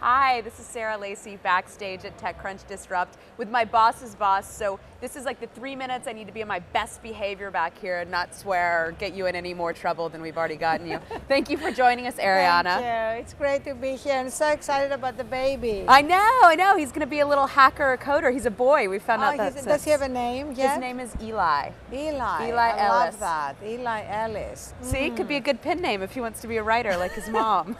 Hi, this is Sarah Lacy, backstage at TechCrunch Disrupt with my boss's boss. So this is like the 3 minutes I need to be in my best behavior back here and not swear or get you in any more trouble than we've already gotten you. Thank you for joining us, Arianna. Thank you. It's great to be here. I'm so excited about the baby. I know. He's going to be a little hacker coder. He's a boy. We found out that. Does he have a name yet? His name is Eli. Eli. Eli I Ellis. love that. Eli Ellis. See, could be a good pen name if he wants to be a writer like his mom.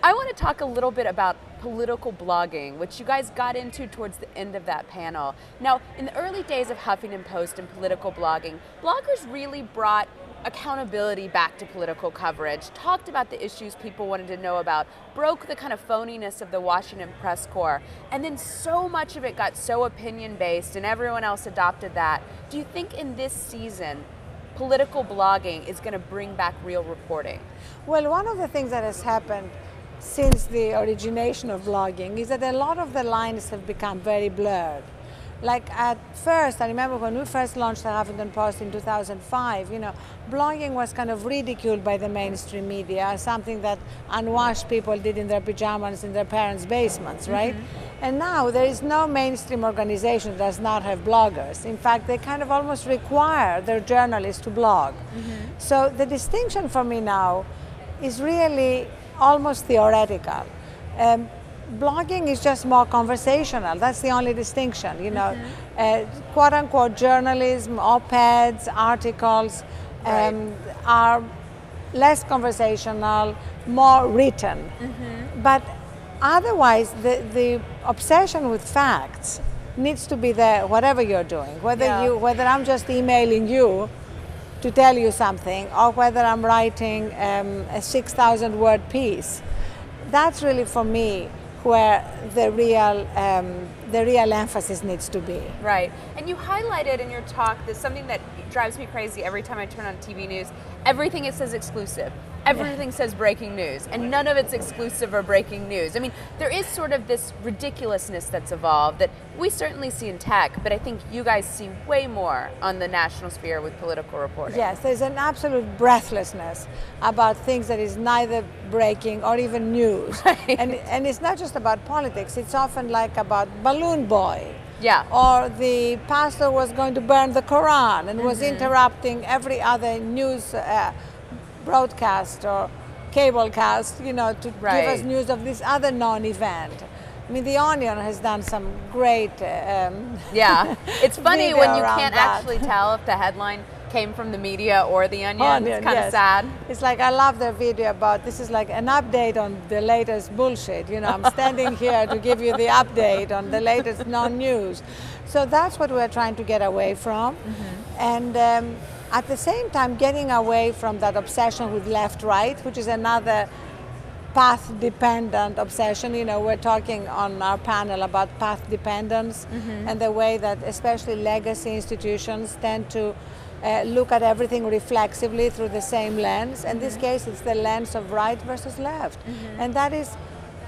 I want to talk a little bit about political blogging, which you guys got into towards the end of that panel. Now, in the early days of Huffington Post and political blogging, bloggers really brought accountability back to political coverage, talked about the issues people wanted to know about, broke the kind of phoniness of the Washington press corps, and then so much of it got so opinion-based and everyone else adopted that. Do you think in this season, political blogging is going to bring back real reporting? Well, one of the things that has happened since the origination of blogging is that a lot of the lines have become very blurred. Like at first, I remember when we first launched the Huffington Post in 2005, blogging was kind of ridiculed by the mainstream media as something that unwashed people did in their pajamas in their parents' basements, right? And now there is no mainstream organization that does not have bloggers. In fact, they kind of almost require their journalists to blog. So the distinction for me now is really almost theoretical. Blogging is just more conversational. That's the only distinction, quote unquote journalism, op-eds, articles are less conversational, more written. But otherwise, the obsession with facts needs to be there, whatever you're doing, whether I'm just emailing you to tell you something, or whether I'm writing a 6,000 word piece. That's really, for me, where the real emphasis needs to be. Right, and you highlighted in your talk that something that drives me crazy every time I turn on TV news, everything it says exclusive. Everything says breaking news, and none of it's exclusive or breaking news. I mean, there is sort of this ridiculousness that's evolved that we certainly see in tech, but I think you guys see way more on the national sphere with political reporting. Yes, there's an absolute breathlessness about things that is neither breaking or even news. Right. And it's not just about politics, it's often like about Balloon Boy. Yeah. Or the pastor was going to burn the Quran and was interrupting every other news broadcast or cablecast, to give us news of this other non-event. I mean, The Onion has done some great yeah, it's funny when you can't actually tell if the headline came from the media or The Onion. It's kind of sad. It's like, I love their video about, this is like an update on the latest bullshit. I'm standing here to give you the update on the latest non-news. So that's what we're trying to get away from. And at the same time, getting away from that obsession with left-right, which is another path-dependent obsession. We're talking on our panel about path dependence and the way that especially legacy institutions tend to look at everything reflexively through the same lens. In this case, it's the lens of right versus left. And that is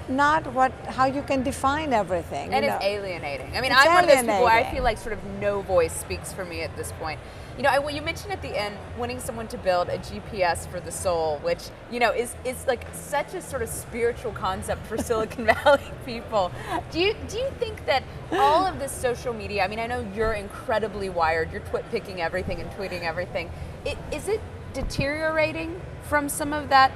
not how you can define everything. And it's alienating. I mean, I'm one of those people where I feel like sort of no voice speaks for me at this point. You mentioned at the end wanting someone to build a GPS for the soul, which, is like such a sort of spiritual concept for Silicon Valley people. Do you think that all of this social media, I mean, I know you're incredibly wired, you're picking everything and tweeting everything. Is it deteriorating from some of that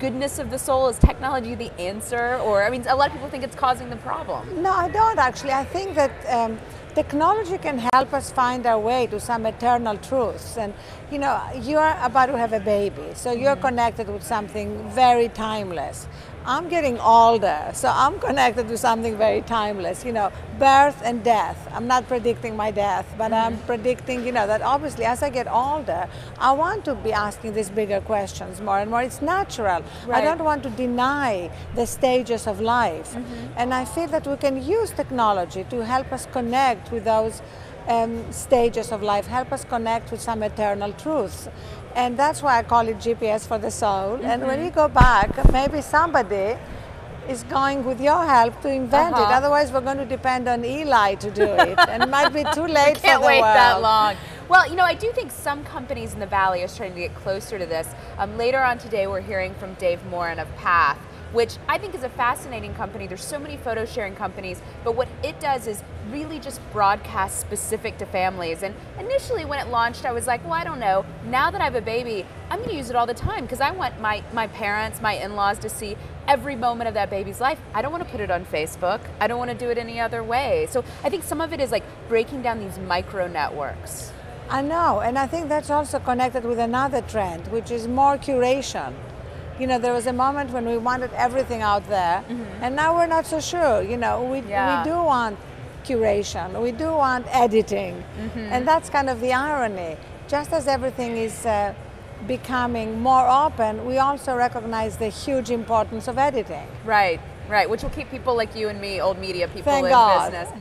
goodness of the soul? Is technology the answer? Or, I mean, a lot of people think it's causing the problem. No, I don't actually. I think that technology can help us find our way to some eternal truths. And, you're about to have a baby, so you're connected with something very timeless. I'm getting older, so I'm connected to something very timeless, birth and death. I'm not predicting my death, but I'm predicting, that obviously as I get older, I want to be asking these bigger questions more and more. It's natural. Right. I don't want to deny the stages of life. And I feel that we can use technology to help us connect with those stages of life, help us connect with some eternal truths. And that's why I call it GPS for the soul. And when you go back, maybe somebody is going, with your help, to invent it. Otherwise, we're going to depend on Eli to do it. And it might be too late for the world. Can't wait that long. Well, I do think some companies in the Valley are starting to get closer to this. Later on today, we're hearing from Dave Morin of Path. which I think is a fascinating company. There's so many photo sharing companies, but what it does is really just broadcast specific to families. And initially when it launched, I was like, well, I don't know. Now that I have a baby, I'm going to use it all the time because I want my parents, my in-laws to see every moment of that baby's life. I don't want to put it on Facebook. I don't want to do it any other way. So I think some of it is like breaking down these micro networks. I know, and I think that's also connected with another trend, which is more curation. You know, there was a moment when we wanted everything out there, and now we're not so sure. You know, we do want curation, we do want editing, and that's kind of the irony. Just as everything is becoming more open, we also recognize the huge importance of editing. Right, right, which will keep people like you and me, old media people, Thank in God. business.